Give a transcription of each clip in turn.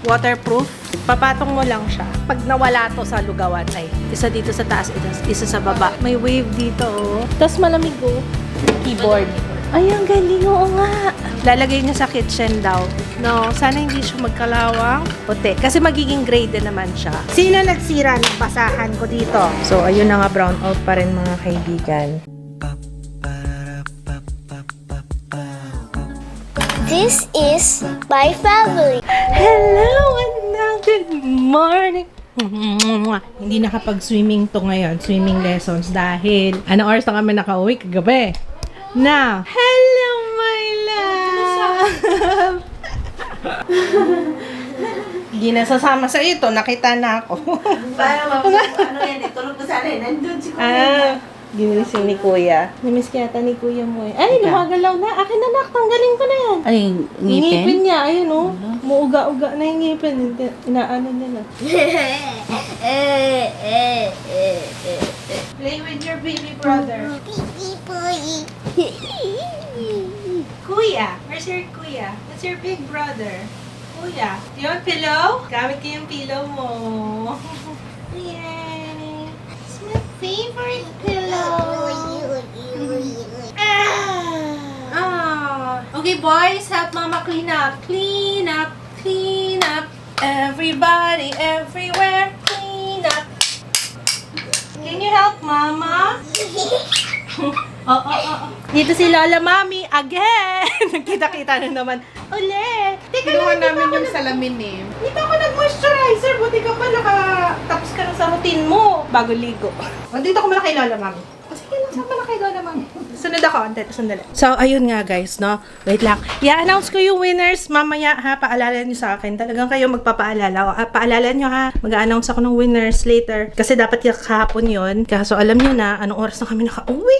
waterproof. Papatong mo lang siya. Pag nawala to sa lugawan, ay isa dito sa taas, isa sa baba. May wave dito, oh. Tapos malamig, oh. Keyboard. Ay, ang galing, oo nga. Lalagay niya sa kitchen daw. No, sana hindi siya magkalawang puti. Kasi magiging gray din naman siya. Sino nagsira ng basahan ko dito? So, ayun na nga, brown out pa rin mga kaibigan. This is my family. Hello, anak! Good morning! Hindi nakapag-swimming to ngayon, swimming lessons, dahil anong oras na kami nakauwi kagabi? Now, hello, my love! Hindi na sasama sa ito, nakita na ako. Para ano yan, tulog ko sana, nandun si Kuya. Ginising ni Kuya. Namiss kaya ni Kuya mo eh. Ay, lumagalaw na. Akin na, nak, tanggalin ko na yan. Ano yung Ngipin niya, ayun oh. Muuga-uga na yung ngipin. Inaano niya na. Play with your baby brother. Kuya. Where's your Kuya? That's your big brother. Kuya. Do you want pillow? Gamit ko yung pillow mo. Yay! It's my favorite pillow. Okay, boys, help Mama clean up. Clean up, clean up. Everybody, everywhere, clean up. Can you help Mama? Oh. Dito si Lola Mami again. Nagkita-kita na naman. Ulit. Teka Kinuha lang, namin yung salamin eh. dito ako nag-moisturizer. Buti ka pa tapos ka na sa routine mo bago ligo. Dito ako muna kay Lola Mami. Sige lang, saan pala kay Lola Mami? Sunod ako, sandali. So, ayun nga guys, no? Wait lang. I-announce ko yung winners mamaya ha. Paalala nyo sa akin. Talagang kayo magpapaalala. Paalala nyo ha. Mag-announce ako ng winners later. Kasi dapat yung kahapon yun. Kaso alam nyo na, anong oras na kami naka-uwi.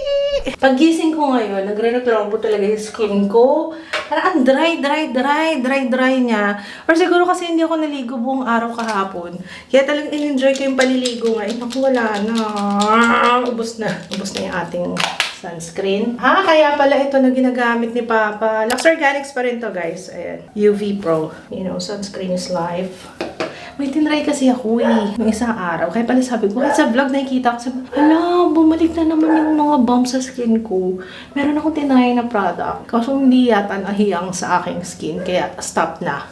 Paggising ko ngayon, nagre-reklamo po talaga yung skin ko. Parang ang dry niya. Or siguro kasi hindi ako naligo buong araw kahapon. Kaya talagang in-enjoy ko yung paliligo nga. Eh, naku, wala na. Ubus na yung ating sunscreen. Kaya pala ito na ginagamit ni Papa. Lux Organics pa rin to, guys. Ayan. UV Pro. You know, sunscreen is life. May tinry kasi ako ng isang araw. Kaya pala sabi ko, kahit sa vlog nakikita ko, sabi, hala, bumalik na naman yung mga bumps sa skin ko. Meron akong tinry na product. Kaso hindi yata nahiyang sa aking skin. Kaya stop na.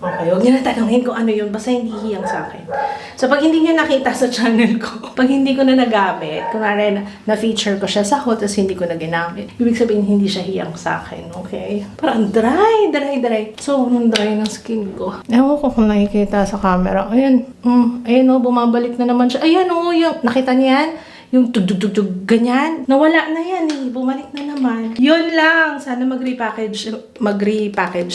Okay, huwag niyo na tanongin kung ano yun. Basta hindi hiyang sa akin. So, pag hindi niyo nakita sa channel ko, pag hindi ko na nagamit, kunwari na-feature ko siya sa haul, tapos hindi ko na ginamit, ibig sabihin hindi siya hiyang sa akin, okay? Parang dry. So, dry ng skin ko. Ewan ko kung nakikita sa camera. Ayan. Ayan o, bumabalik na naman siya. Ayan o, yung, nakita niya yan? Yung tug-tug-tug-tug, ganyan. Nawala na yan eh. Bumalik na naman. Yun lang. Sana mag-repackage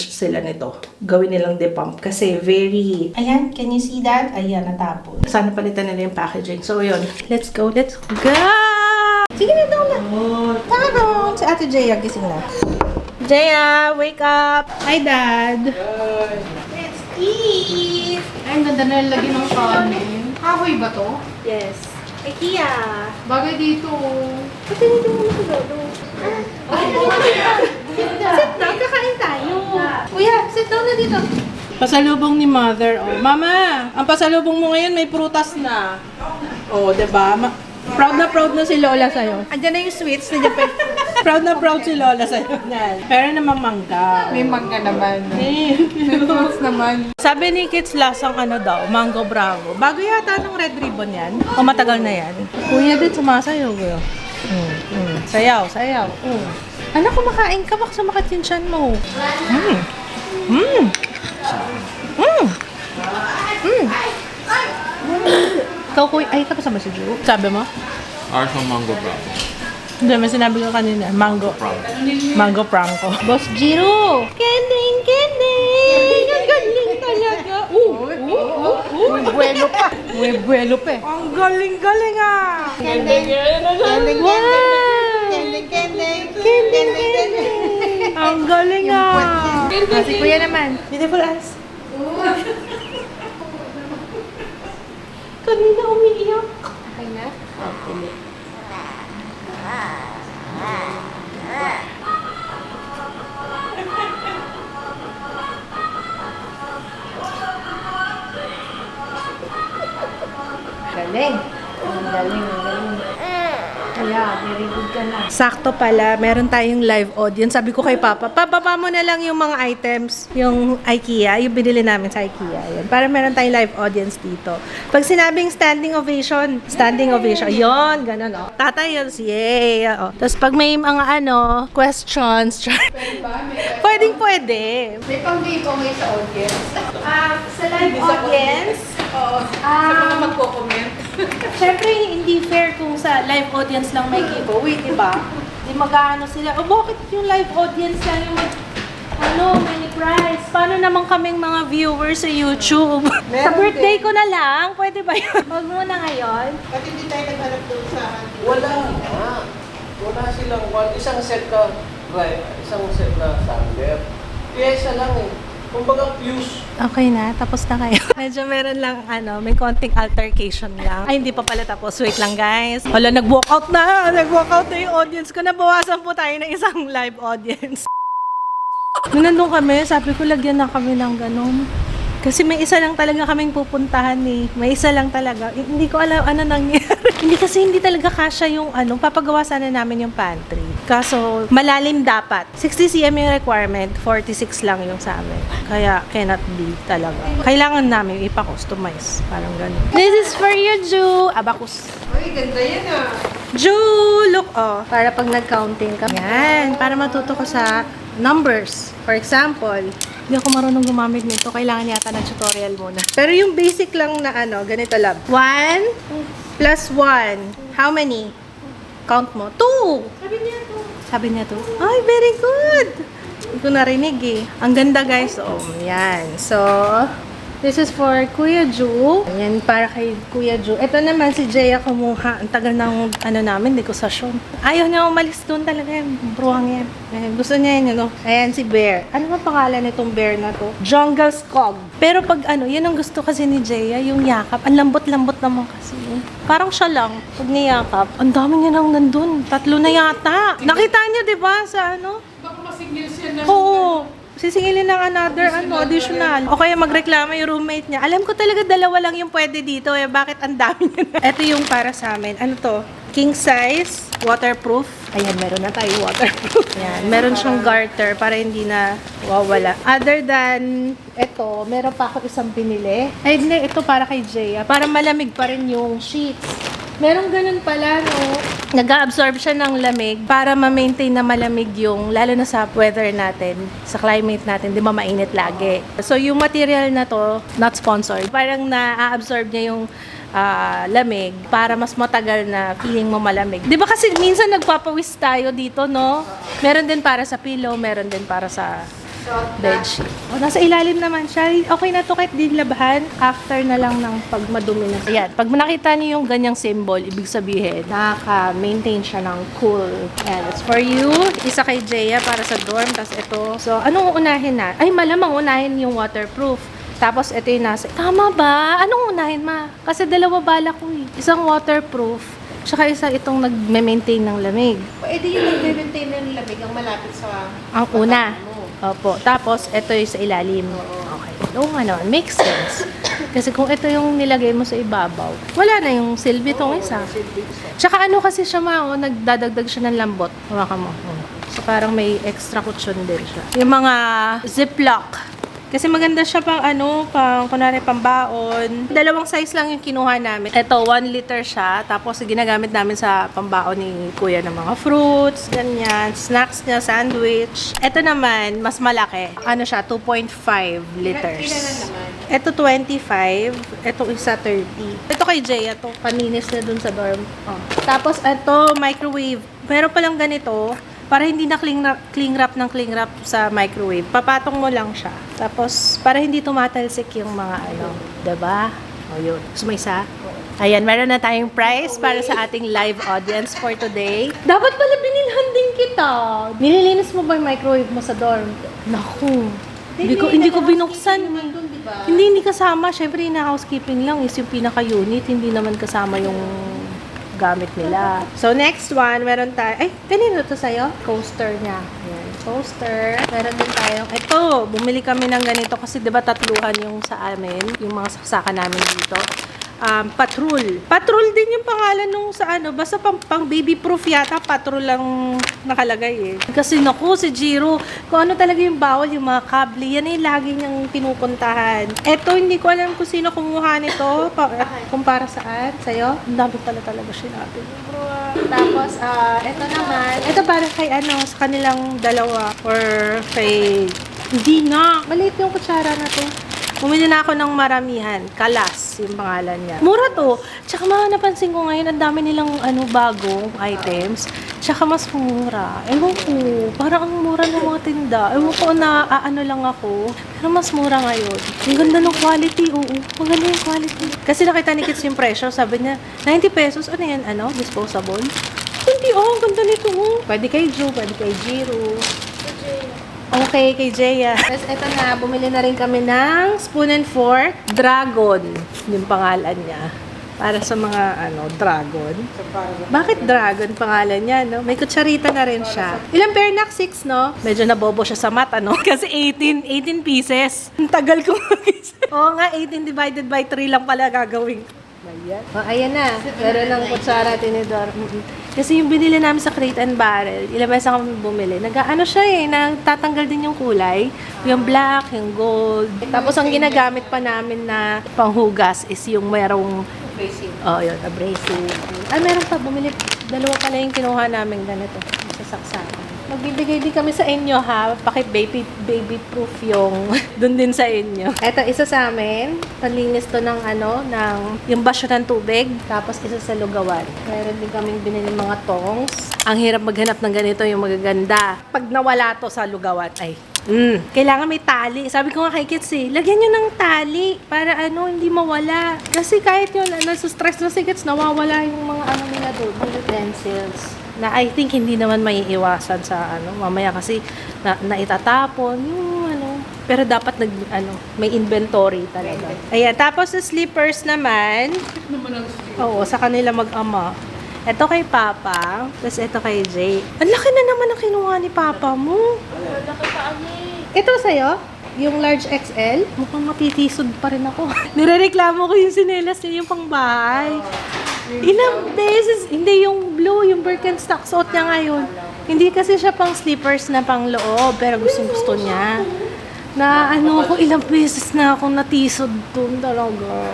sila nito. Gawin nilang depump. Kasi very... Ayan, can you see that? Ayan, natapon. Sana palitan nila yung packaging. So, yun. Let's go. Sige na daw na. Tara. Si Ate Jaya, gising na. Jaya, wake up. Hi, Dad. Let's eat. Ay, ang ganda na lalagyan ng kanin. Kahoy ba to? Yes. IKEA. Bagay dito. Pati dito mo sa lolo. Sit down, kakain tayo. Kuya, sit down na dito. Pasalubong ni Mother. Oh, Mama, ang pasalubong mo ngayon may prutas na. Oh, 'di ba? Proud na si Lola sa'yo. Andiyan na yung sweets na Japan. proud si Lola sa'yo. Pero namang mangga. May mangga naman. Eh. May fruits naman. Sabi ni Kids lasang ano daw, Mango Bravo. Bago yata ng Red Ribbon yan. O matagal na yan. Kuya din sumasayaw. Sayaw. Anak, kumakain ka, baka sumakit yung tiyan mo. Ikaw, kuya, ay, tapos sama si Drew. Sabi mo? Arso Mango Bravo. Hindi, may sinabi ko kanina. Mango Franco. Boss Jiro! Kending! Ang galing talaga! May buwelo pa. Ang galing ah! Kending. Ang galing ah! Si Kuya naman. Beautiful eyes. Kanina umiiyak. Okay na? galing. Ang galing, ang galing. Kaya, very good ka na. Sakto pala, meron tayong live audience. Sabi ko kay Papa, pababa mo na lang yung mga items, yung IKEA, yung binili namin sa IKEA. Yan. Para meron tayong live audience dito. Pag sinabing standing ovation, yon, ganun, oh. Tatay yun, yay, oh. Tapos pag may mga questions, Pwede ba? pwede. May pang-giveaway sa audience. Sa live audience, Oo. Sa mga magko-comment. syempre, hindi fair kung sa live audience lang may giveaway, di ba? Di mag-ano sila, bakit yung live audience lang yung may prize? Paano naman kaming mga viewers sa YouTube? Sa birthday ko na lang, pwede ba yun? Huwag muna ngayon. Ba't hindi tayo naghanap doon sa Wala nga. Wala silang isang set na isang set na sander. Kaya isa lang eh. Kumbaga fuse. Okay na, tapos na kayo. Medyo meron lang, may konting altercation lang. Ay, hindi pa pala tapos. Wait lang, guys. Wala, nag-walkout na. Nag-walkout na yung audience ko. Nabawasan po tayo ng isang live audience. Nung nandun kami, sabi ko, lagyan na kami ng ganun. Kasi may isa lang talaga kaming pupuntahan eh. May isa lang talaga. Hindi ko alam ano nangyari. hindi talaga kasya yung papagawa sana namin yung pantry. Kaso, malalim dapat. 60 cm yung requirement, 46 lang yung sa amin. Kaya, cannot be talaga. Kailangan namin ipa-customize. Parang ganun. This is for you, Ju. Abacus. Uy, ganda yan ah. Ju, look, para pag nag-counting ka. Yan, para matuto ko sa numbers. For example, hindi ako marunong gumamit nito. Kailangan yata ng tutorial muna. Pero yung basic lang na ganito lang. 1 plus 1. How many? Count mo. 2! Sabi niya 2. Ay, very good! Hindi ko narinig eh. Ang ganda guys. Yan. So, this is for Kuya Ju. Yan, para kay Kuya Ju. Ito naman si Jeya kumuha. Ang tagal ng namin, negosasyon. Ayaw niya umalis doon talaga yan. Bruhang yan. Gusto niya yan, Ayan si Bear. Ano ba pangalan nitong bear na to? Jungle Skog. Pero pag yun ang gusto kasi ni Jeya, yung yakap. Ang lambot-lambot naman kasi. Parang siya lang. Pag niyakap, ang dami niya nang nandun. 3 na yata. Nakita niyo, di ba, sa Baka masingil siya na. Oo. Sisingilin ng another additional. O kaya magreklamo yung roommate niya. Alam ko talaga 2 lang yung pwede dito. Bakit ang dami niya na? Ito yung para sa amin. Ano to? King size, waterproof. Ayan, meron na tayo waterproof. Ayan, meron siyang garter para hindi na wawala. Other than ito, meron pa ako isang pinili. Ay, hindi, ito para kay Jeya. Para malamig pa rin yung sheets. Meron ganun pala, nag-absorb siya ng lamig para ma-maintain na malamig yung, lalo na sa weather natin, sa climate natin, di ba mainit lagi. So, yung material na to, not sponsored, parang na-absorb niya yung lamig para mas matagal na feeling mo malamig. Di ba kasi minsan nagpapawis tayo dito, no? Meron din para sa pillow, meron din para sa bedsheet. Nasa ilalim naman siya. Okay na to kahit di labahan. After na lang ng pag madumi na. Ayan. Pag nakita niyo yung ganyang symbol, ibig sabihin, nakaka-maintain siya ng cool. Ayan. It's for you. Isa kay Jeya para sa dorm. Tapos ito. So, anong unahin na? Ay, malamang unahin yung waterproof. Tapos, ito yung nasa. Tama ba? Anong unahin, ma? Kasi 2 bala ko eh. Isang waterproof. Tsaka isa itong nag-maintain ng lamig. Pwede yung nag-maintain ng lamig ang malapit sa... Ang una. Opo. Tapos, ito yung sa ilalim. Okay. Oo nga naman. Makes sense. Kasi kung ito yung nilagay mo sa ibabaw, wala na yung silbi tong isa. Tsaka kasi siya nagdadagdag siya ng lambot. Hawakan mo. So, parang may extra cushion din siya. Yung mga ziplock. Kasi maganda siya pang kunwari pambaon. 2 size lang yung kinuha namin. Ito, 1 liter siya. Tapos ginagamit namin sa pambaon ni Kuya ng mga fruits, ganyan. Snacks niya, sandwich. Ito naman, mas malaki. Siya, 2.5 liters. Ilan naman? Ito 25. Ito isa 30. Ito kay Jay, ito paninis na dun sa dorm. Tapos ito, microwave. Meron palang ganito. Para hindi na cling wrap sa microwave. Papatong mo lang siya. Tapos, para hindi tumatalsik yung mga diba? Yun. So, may isa. Ayan, meron na tayong prize para sa ating live audience for today. Dapat pala binilhan din kita. Nililinis mo ba yung microwave mo sa dorm? Naku. Hindi ko binuksan. Hindi kasama. Syempre, housekeeping lang is yung pinaka-unit. Hindi naman kasama yung gamit nila. So, next one, meron tayo, kanino to sa'yo? Coaster niya. Ayan, coaster. Meron din tayong, bumili kami ng ganito kasi 'di ba 3 yung sa amin, yung mga saksakan namin dito. Patrol. Patrol din yung pangalan nung sa ano, basta pang baby proof yata, Patrol lang nakalagay eh. Kasi naku, si Jiro, kung ano talaga yung bawal, yung mga kable, yan ay lagi niyang pinupuntahan. Eto, hindi ko alam kung sino kumuha nito, kumpara saan, sa'yo. Ang dami pala talaga sinabi. Tapos, eto naman, eto para kay ano, sa kanilang dalawa, or kay, hindi na, maliit yung kutsara na to. Bumili na ako ng maramihan. Kalas, yung pangalan niya. Mura to. Tsaka mga napansin ko ngayon, ang dami nilang bagong items. Tsaka mas mura. Ewan ko, parang ang mura ng mga tinda. Ewan ko, ano lang ako. Pero mas mura ngayon. Ang ganda ng quality, oo. Maganda yung quality. Kasi nakita ni Kids yung presyo. Sabi niya, 90 pesos. Ano yan? Disposable? Hindi, ang ganda nito. Pwede kay Joe, pwede kay Jiro. Okay, kay Jeya. Tapos eto na, bumili na rin kami ng spoon and fork. Dragon, yung pangalan niya. Para sa mga, dragon. Bakit dragon pangalan niya, no? May kutsarita na rin siya. Ilang pair nak? 6, no? Medyo nabobo siya sa mata, no? Kasi 18 pieces. Ang tagal ko mag-isip. Oo nga, 18 divided by 3 lang pala gagawin. Ayan. Ayan na. Meron ng kutsara, tinidor. Kasi yung binili namin sa Crate and Barrel, ilang beses kami bumili. Nag-ano siya nagtatanggal din yung kulay. Yung black, yung gold. Tapos ang ginagamit pa namin na panghugas is yung merong abrasive. Oh, yun, abrasive. Meron pa, bumili. Dalawa pala yung kinuha namin ganito. Sa saksakan. Magbibigay din kami sa inyo ha. Bakit baby proof yung dun din sa inyo. Eto, isa sa amin. Panlinis to ng yung basyo ng tubig. Tapos isa sa lugawan. Meron din kaming binili mga tongs. Ang hirap maghanap ng ganito yung magaganda. Pag nawala to sa lugawan, kailangan may tali. Sabi ko nga kay Kids lagyan nyo ng tali para hindi mawala. Kasi kahit yun, stress na si Kids, nawawala yung mga nila doon, mga utensils. Na I think hindi naman may iwasan sa mamaya kasi naitatapon yung pero dapat may inventory talaga. Ayan, tapos sa slippers naman, oo, sa kanila mag-ama. Ito kay Papa, tapos ito kay Jay. Ang laki na naman ang kinuha ni Papa mo. Laki pa Ito sa'yo? Yung large XL? Mukhang matitisod pa rin ako. Nirereklamo ko yung sinelas niya, yung pangbahay. Ilang beses, hindi yung blue, yung Birkenstock, suot niya ngayon. Hindi kasi siya pang slippers na pang loob, pero gusto niya. Na ko, ilang beses na akong natisod doon talaga.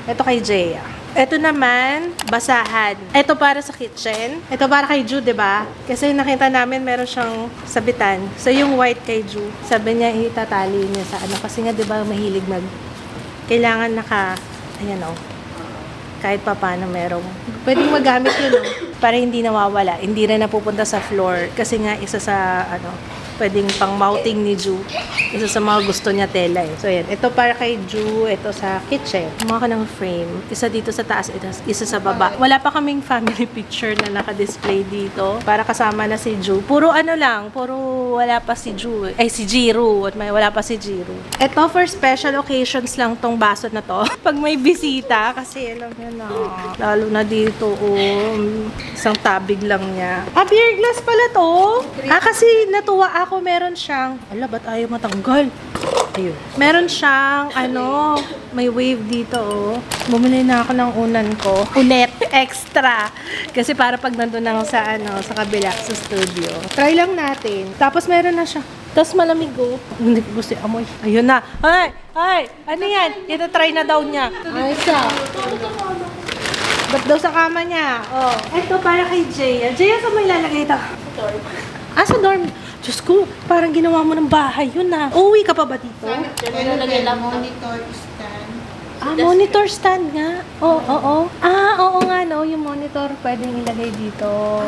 Ito kay Jeya. Ito naman, basahan. Ito para sa kitchen. Ito para kay Ju, diba? Kasi nakita namin meron siyang sabitan. So, yung white kay Ju, sabi niya itatali niya sa kasi nga diba mahilig kailangan kahit pa paano merong pwedeng magamit yun, para hindi nawawala. Hindi na napupunta sa floor. Kasi nga, isa sa, pwedeng pang mounting ni Ju. Isa sa mga gusto niya tela So, yan. Ito para kay Ju. Ito sa kitchen. Kumuha ka ng frame. Isa dito sa taas, isa sa baba. Wala pa kaming family picture na naka-display dito. Para kasama na si Ju. Puro puro wala pa si Ju. Si Jiro. At wala pa si Jiro. Ito for special occasions lang tong baso na to. Pag may bisita, kasi alam niyo na. Lalo na dito, isang tabig lang niya. Beer glass pala to. Kasi natuwa ako, meron siyang, ba't ayaw matanggal? Ayun. Meron siyang, may wave dito, Bumili na ako ng unan ko. Unet, extra. Kasi para pag nandun ako sa, sa kabila, sa studio. Try lang natin. Tapos meron na siya. Tapos malamig, Hindi ko gusto amoy. Ayun na. Ay! Ano yan? Ito try na daw niya. Ay, siya. Ba't daw sa kama niya? Ito para kay Jeya. Jeya, saan mo ilalagay ito? Sa dorm. Diyos ko, parang ginawa mo ng bahay yun Uwi ka pa ba dito? Nilalagay lang monitor stand. Monitor stand nga. Oo. Oo nga, yung monitor pwedeng ilagay dito.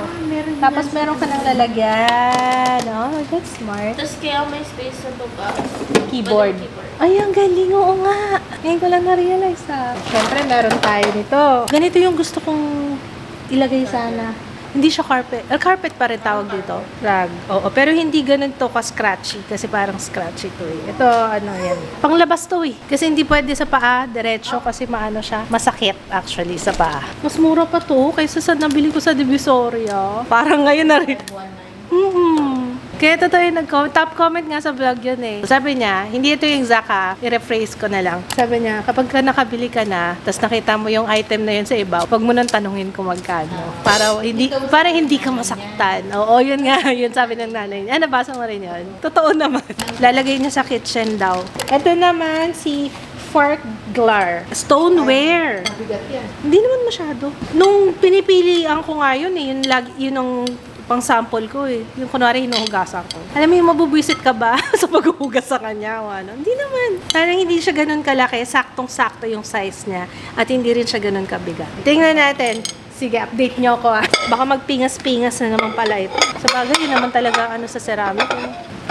Tapos meron ka nang lalagyan. That's smart. Tapos kaya may space sa baba. Keyboard. Ay, ang galing. Oo nga. Ngayon ko lang na-realize Siyempre, meron tayo nito. Ganito yung gusto kong ilagay sana. Hindi siya carpet. Carpet pa rin tawag dito. Rag. Oo. Pero hindi ganun to ka-scratchy. Kasi parang scratchy to Ito, yan. Panglabas to Kasi hindi pwede sa paa. Diretso kasi siya. Masakit actually sa paa. Mas mura pa to kaysa sa nabili ko sa Divisoria. Parang ngayon na rin. Kaya totoo yung top comment nga sa vlog yun eh. Sabi niya, hindi ito yung exact ha, i-rephrase ko na lang. Sabi niya, kapag ka nakabili ka na, tapos nakita mo yung item na yun sa iba, huwag mo nang tanungin kung magkano. Para hindi ka masaktan. Oo, yun nga, yun sabi ng nanay niya. Nabasa mo rin yun. Totoo naman. Lalagay niya sa kitchen daw. Ito naman si fork glar. Stoneware. Mabigat yan. Hindi naman masyado. Nung pinipilian ko nga yun eh, yun ang pang sample ko eh. Yung kunwari hinuhugasan ko. Alam mo yung mabubwisit ka ba sa paghuhugas sa kanya o ano? Hindi naman. Parang hindi siya ganun kalaki. Saktong-sakto yung size niya. At hindi rin siya ganun kabigat. Tingnan natin. Sige, update nyo ako ah. Baka magpingas-pingas na naman pala ito. Sa bagay, yun naman talaga ano sa ceramic.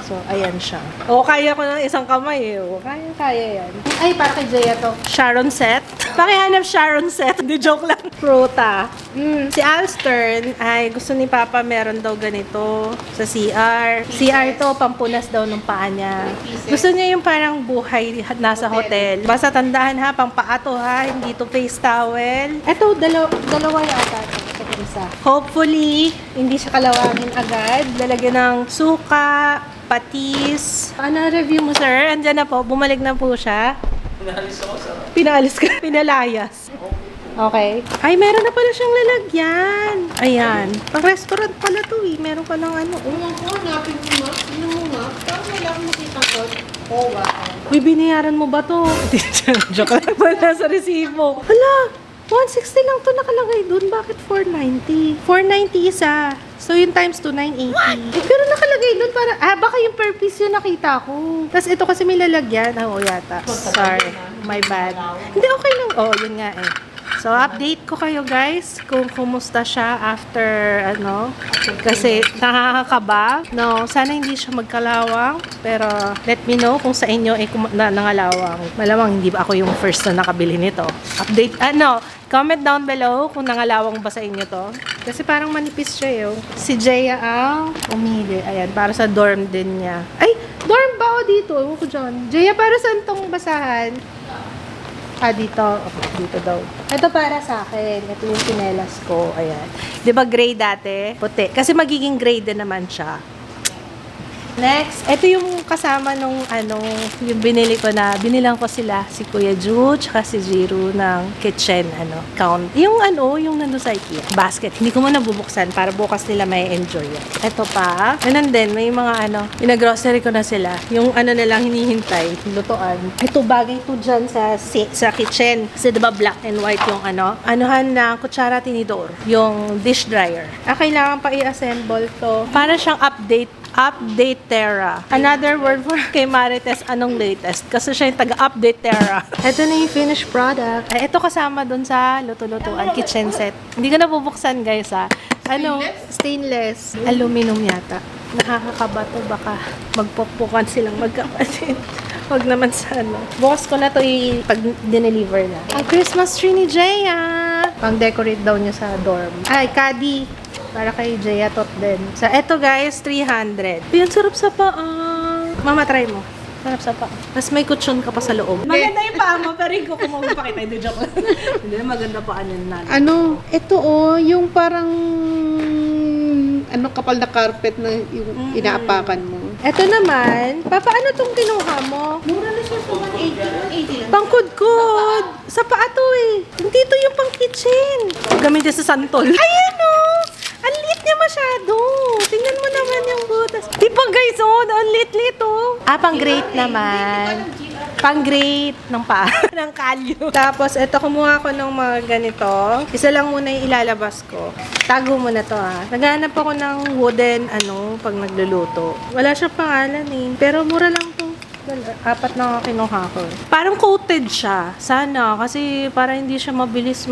So, ayan siya. O, kaya ko ng isang kamay eh. O, kaya yan. Ay, para kay Jaya to. Sharon set. Pakihanap Sharon set. Hindi, joke lang. Fruta. Si Alstern ay gusto ni Papa meron daw ganito sa CR. CR to, pampunas daw ng paa niya. Gusto niya yung parang buhay nasa hotel. Basta tandaan ha, pang paa to ha, hindi to face towel. Eto, dalawa yata ito. Isa. Hopefully, hindi siya kalawangin agad. Lalagyan ng suka, patis. Ano review mo, sir? Andiyan na po. Bumalik na po siya. Pinalis ako sa... Pinalis ka. Pinalayas. Okay. Ay, meron na pala siyang lalagyan. Ayan. Pang restaurant pala to eh. Meron palang ano. Ewan ko, hanapin mo nga. Sino mo nga? Parang wala akong makita ko. Oh, wow. Uy, binayaran mo ba to? Joke lang pala sa resibo. Hala! 160 lang to nakalagay dun. Bakit 490? 490 isa. So, yung times 2, 980. Pero nakalagay dun para... baka yung per piece yung nakita ko. Tapos ito kasi may lalagyan. Oo, yata. Sorry. My bad. Hindi, okay lang. Oo, yun nga eh. So, update ko kayo guys kung kumusta siya after, kasi nakakakaba. No, sana hindi siya magkalawang. Pero, let me know kung sa inyo nangalawang. Malamang hindi ba ako yung first na nakabili nito. Update, comment down below kung nangalawang ba sa inyo to. Kasi parang manipis siya yun. Si Jaya ang umili. Ayan, para sa dorm din niya. Ay, dorm ba o dito? Ewan ko dyan. Jaya, para saan tong basahan? Dito. Okay, dito daw. Ito para sa akin. Ito yung pinelas ko. Ayan. Di ba gray dati? Puti. Kasi magiging gray din naman siya. Next, ito yung kasama nung yung binili ko na, binilang ko sila, si Kuya Ju, tsaka si Jiro ng kitchen, count. Yung yung nandun sa IKEA. Basket. Hindi ko muna bubuksan para bukas nila may enjoy yan. Ito pa. Ganun din, may mga pinagrocery ko na sila. Yung na lang hinihintay, lutuan. Ito, bagay to dyan sa kitchen. Kasi diba black and white yung anuhan na kutsara tinidor. Yung dish dryer. Kailangan pa i-assemble to. Para siyang update Terra. Another word for kay Marites, anong latest? Kasi siya yung taga-update Terra. Ito na yung finished product. Ito kasama dun sa luto-lutuan, kitchen set. Hindi ko na bubuksan guys ha. Stainless. Aluminum yata. Nakakakaba to, baka magpupukan silang magkapatid. Huwag naman sa Bukas ko na to pag dineliver na. Ang Christmas tree ni Jaya. Pang-decorate daw niya sa dorm. Ay, Kadi. Para kay Jaya tot din. So, eto guys, 300. Yan, sarap sa paa. Mama, try mo. Sarap sa paa. Mas may kutsyon ka pa sa loob. Maganda yung paa mo, pero hindi ko kumapakita. Hindi, joke lang. Hindi na maganda paa niyan na. Ito yung parang kapal na carpet na yung inaapakan mo. Eto naman, Papa, ano tong kinuha mo? Mura na siya sa 180 lang. Pangkudkod. Sa paa to eh. Hindi to yung pang kitchen. Gamitin sa santol. Ayan o. Ang liit niya masyado. Tingnan mo naman yung butas. Di ba guys, ang liit-liit oh. Pang grate naman. Pang grate ng paa. ng kalyo. Tapos, eto, kumuha ko ng mga ganito. Isa lang muna yung ilalabas ko. Tago mo na to Naghanap ako ng wooden, pag nagluluto. Wala siyang pangalan eh. Pero mura lang to. 4 na kinuha ko. Parang coated siya. Sana. Kasi para hindi siya mabilis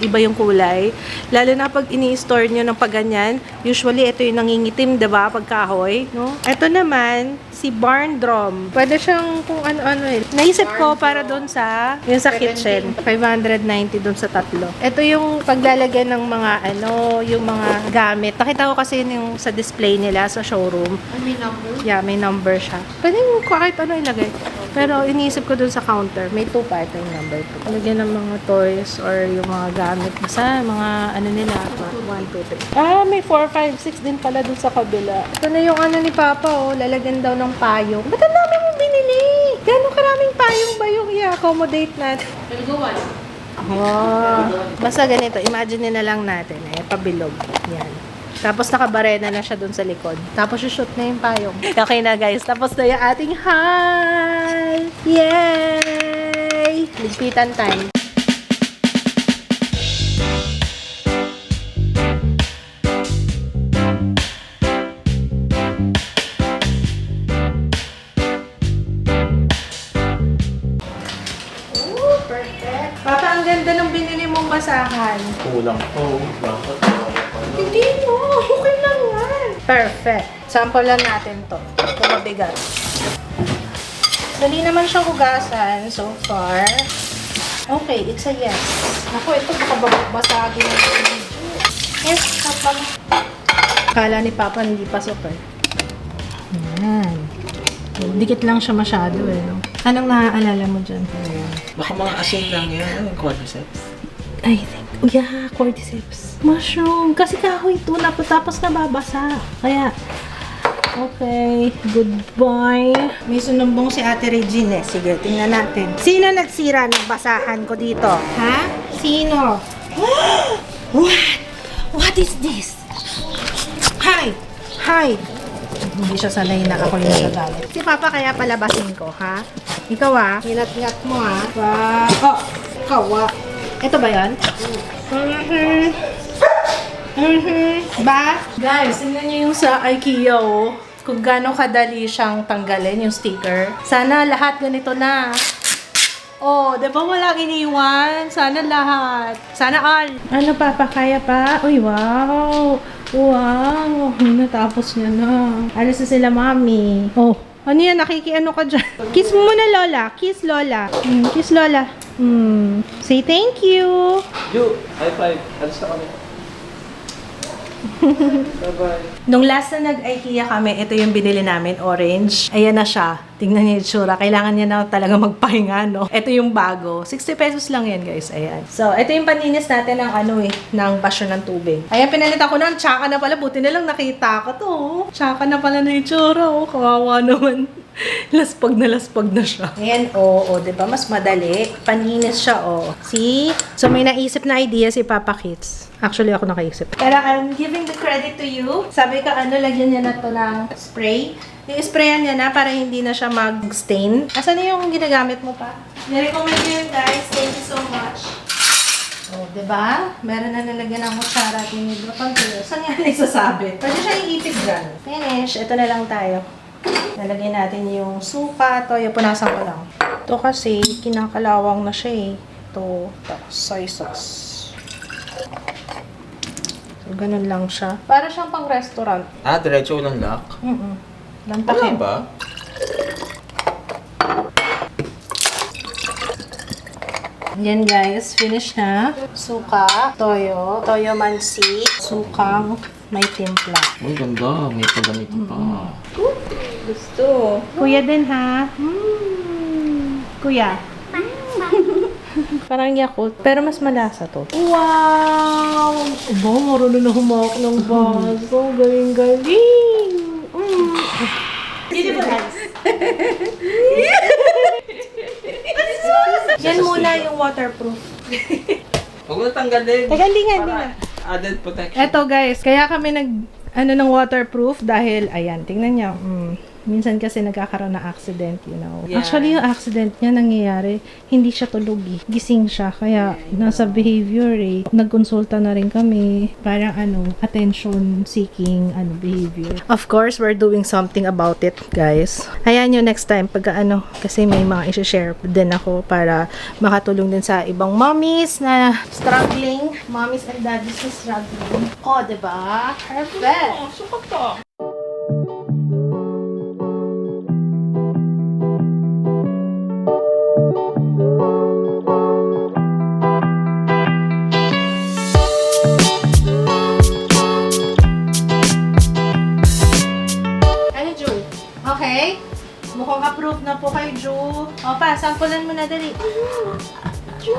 iba yung kulay. Lalo na pag ini-store nyo ng pagganyan. Usually, ito yung nangingitim, diba? Pagkahoy. No? Ito naman, si Barn Drum. Pwede siyang kung ano-ano eh. Naisip ko para doon sa kitchen. 590 doon sa tatlo. Ito yung paglalagyan ng mga yung mga gamit. Nakita ko kasi yung sa display nila sa showroom. May number? Yeah, may number siya. Pwede mo kahit ano ilagay. Pero iniisip ko dun sa counter, may 2 pa ito yung number 2. Lagyan ng mga toys or yung mga gamit. Basta mga ano nila, 1, 2, 3. Ah, may 4, 5, 6 din pala dun sa kabila. Ito na yung ano ni Papa, oh. Lalagyan daw ng payong. Ba't ang dami mong binili? Gano'ng karaming payong ba yung i-accommodate natin? Nagawan. Oh. Basta ganito, imagine na lang natin, pabilog. Yan. Tapos nakabarena na siya dun sa likod. Tapos shoot na yung payong. Okay na guys, tapos na yung ating haul! Yay! Ligpitan time. Oh, perfect. Papa, ang ganda ng binili mong basahan. Kulang po. Bakit? Hindi mo. Okay lang yan. Perfect. Sample lang natin to. Ito mabigat. Dali naman siyang hugasan so far. Okay, it's a yes. Naku, ito baka babasagin ng video. Yes, Papa. Kala ni Papa hindi pasok eh. Yan. Dikit lang siya masyado eh. No? Anong naaalala mo dyan? Baka mga asin lang yan. Ano yung quadriceps? I think, oh yeah, cordyceps. Mushroom. Kasi kahoy ito, tapos nababasa. Kaya, okay, goodbye. May sunumbong si Ate Regine. Sige, tingnan natin. Sino nagsira ng basahan ko dito? Ha? Sino? What? What is this? Hi! Hi! Hindi siya sanay na ako yung nagagamit. Si Papa kaya palabasin ko, ha? Ikaw hinat-ngat mo, ha? Oh, ikaw, ito ba yan? Ba? Guys, tingnan niyo yung sa IKEA, oh. Kung gaano kadali siyang tanggalin, yung sticker. Sana lahat ganito na. Oh, di ba walang iniwan? Sana lahat. Sana all. Ano, Papa? Kaya pa? Uy, wow. Wow. Natapos niya na. Alas na sila, Mami. Oh, ano yan? Nakikiano ka dyan? Kiss mo muna, Lola. Kiss, Lola. Kiss, Lola. Say thank you. Ju, high five. Alis na kami. Bye-bye. Nung last na nag-IKEA kami, ito yung binili namin, orange. Ayan na siya. Tingnan niyo yung itsura. Kailangan niya na talaga magpahinga, no? Ito yung bago. 60 pesos lang yan, guys. Ayan. So, ito yung paninis natin ng ng basyo ng tubig. Ayan, pinalitan ko na. Tsaka na pala. Buti na lang nakita ko to. Tsaka na pala na itsura. Oh, kawawa naman. Laspag na siya. Ayan, diba? Mas madali. Paninis siya, See? So, may naisip na idea si Papa Kids. Actually, ako nakaisip. Pero I'm giving the credit to you. Sabi ko, lagyan niya na to ng spray. I-sprayan niya na para hindi na siya mag-stain. Asan na yung ginagamit mo pa? Nirecommend niyo yun, guys. Thank you so much. Diba? Meron na nalagyan ng kutsara at tinidropan ko. Saan yan isasabi? Pwede siya iipig dyan. Finish. Ito na lang tayo. Nalagyan natin yung suka. Toyo, punasan ko lang. Ito kasi, kinakalawang na siya eh. Ito, soy sauce. So, ganun lang siya. Para siyang pang restaurant. Diretso ng lock? Wala Lantakin. ba? Yan guys, finish na. Suka, toyo mansi, sukang may timpla. Uy, ganda. May paganito pa. Gusto. Kuya din ha? Kuya. Parang Yakult, pero mas malasa to. Wow! Aba, marunong na humawak ng baso. Galing-galing! Beautiful guys. Yan muna yung waterproof. Huwag mo tanggalin. Teka, hindi nga. Added protection. Eto guys, kaya kami ng waterproof dahil, ayan, tingnan niyo. Minsan kasi nagkakaroon ng accident, Yeah. Actually, yung accident niya nangyayari, hindi siya tulog eh. Gising siya, kaya nasa behavior eh. Nagkonsulta na rin kami, parang attention-seeking behavior. Of course, we're doing something about it, guys. Ayan yung next time, kasi may mga isi-share din ako para makatulong din sa ibang mommies na struggling. Mommies and daddies na struggling. Diba? Perfect! Sukat to. Okay? Mukhang approved na po kay Ju. O pa, sampulan mo na dali. Ju.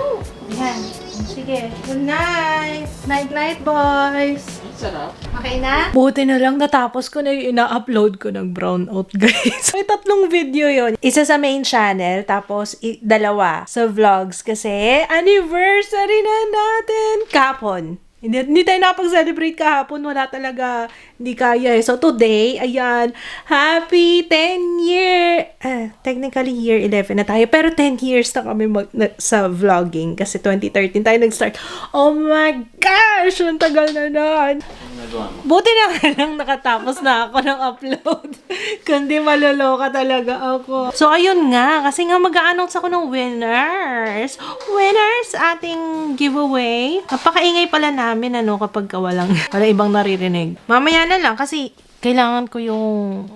Yan. Sige. Good night. Night-night, boys. Sarap. Okay na? Buti na lang natapos ko na yung ina-upload ko ng brownout, guys. May 3 video yon. Isa sa main channel, tapos 2 sa vlogs kasi anniversary na natin kahapon. Hindi tayo nakapag-celebrate kahapon. Wala talaga. Hindi kaya eh. So, today, ayan, happy 10 year. Technically, year 11 na tayo. Pero 10 years na kami sa vlogging. Kasi 2013 tayo nag-start. Oh my gosh! Ang tagal na nun. Buti na nga lang nakatapos na ako ng upload. Kundi maloloka talaga ako. So, ayun nga. Kasi nga mag-a-announce ako ng winners. Winners ating giveaway. Napakaingay pala namin kapag wala ibang naririnig. Mamaya na lang kasi kailangan ko yung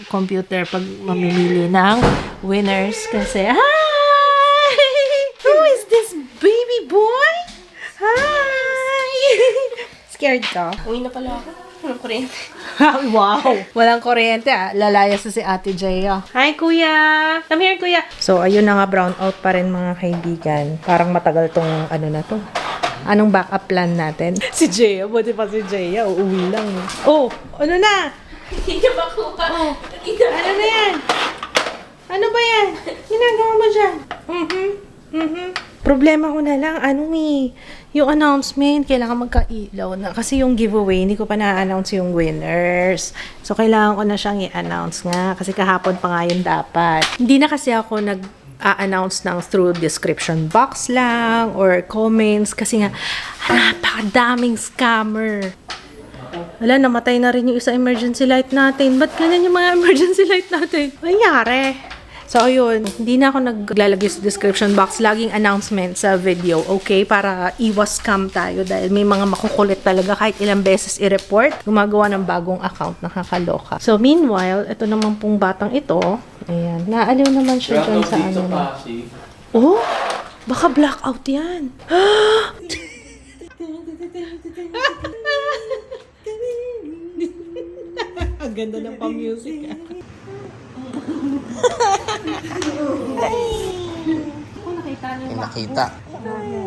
computer pag mamimili ng winners kasi. Hi! Who is this baby boy? Hi! Scared ka? Uwi na pala ako. Walang kuryente. Wow! Walang kuryente Lalayas na si Ate Jaya. Hi, Kuya! Come here, Kuya! So, ayun na nga, brown out pa rin mga kaibigan. Parang matagal tong na to. Anong backup plan natin? Si Jaya, buti pa si Jaya. Uuwi lang. Oh, ano na? Hindi niya makuha. Oh, ano na yan? Ano ba yan? Ginagawa mo dyan? Problema ko na lang, yung announcement, kailangan magka-ilaw na. Kasi yung giveaway, hindi ko pa na-announce yung winners. So, kailangan ko na siyang i-announce nga. Kasi kahapon pa nga yun dapat. Hindi na kasi ako nag-a-announce ng through description box lang or comments. Kasi nga, napakadaming scammer. Wala, namatay na rin yung isa emergency light natin. Ba't ganun yung mga emergency light natin? Nangyari. So, ayun. Hindi na ako naglalagay sa description box. Laging announcement sa video, okay? Para iwas scam tayo dahil may mga makukulit talaga kahit ilang beses i-report. Gumagawa ng bagong account, nakakaloka. So, meanwhile, ito naman pong batang ito. Ayan. Naaliw naman siya dyan sa na. Oh! Baka blackout yan. Ang ganda ng pa-music Yung nakita.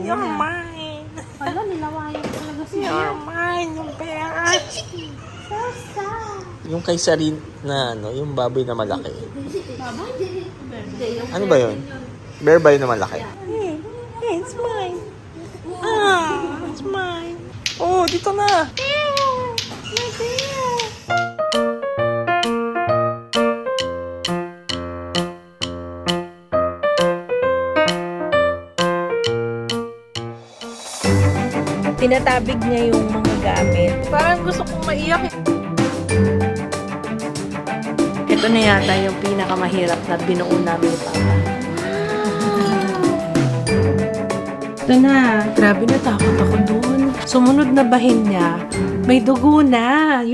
You're mine. Hala, nilawayan talaga siya. You're mine, yung pera. Yung kay Sarin na yung baboy na malaki. Ano ba yun? Bear ba yun na malaki? Hey, it's mine. It's mine. Oh, dito na! Tinatabig niya yung mga gamit. Parang gusto kong maiyak. Ito na yata yung pinakamahirap na binuo namin pa. Ito na. Grabe, natakot ako doon. Sumunod na bahin niya. May dugo na.